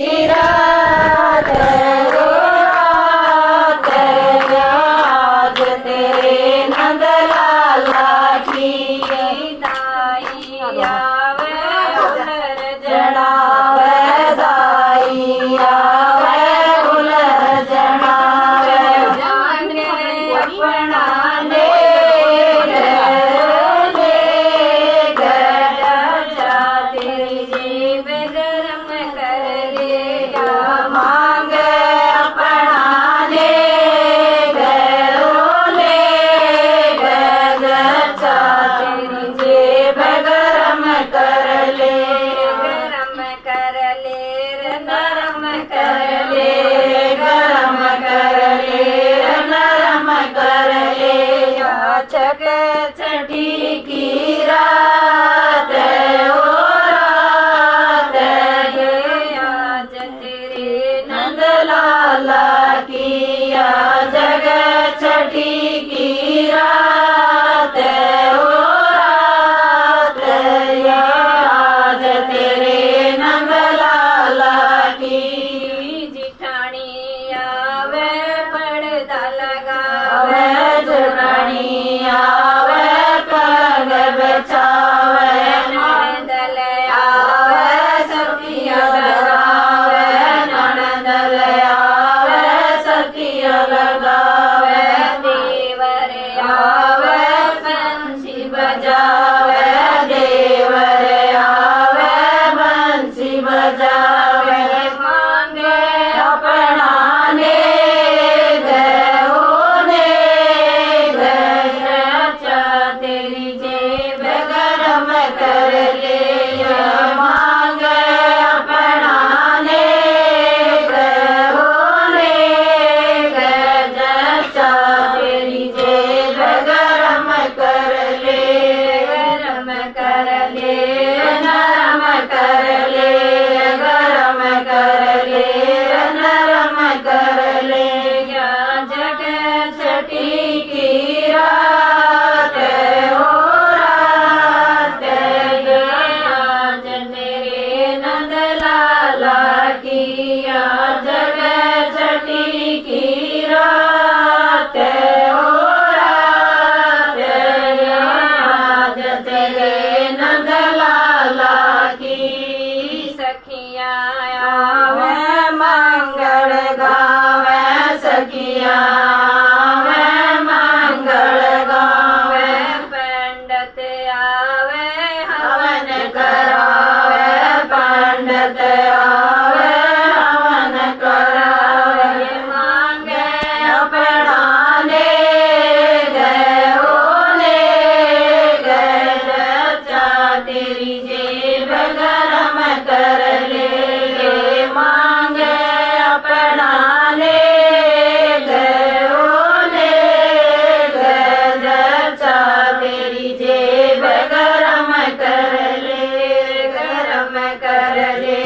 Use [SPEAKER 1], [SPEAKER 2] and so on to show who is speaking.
[SPEAKER 1] रात रे रात आज तेरे नंद लाला की दाई आवे हुनर जनावे दाई आवे हुनर जनावे जाने अपना ले चक छठी की रात ओ रात आज तेरे नंद लाला की जग छठी की रात ओ रात आज तेरे नंद लाला की जिठानी आवे पड़दा लगावे जुरानी आवे पग बचावे नंदल आवे सखिया लगावे नंदल आवे सखिया लगावे देवर आवे बंसी बजावे देवर आवे बंसी बजावे मांगे अपना ने कर ले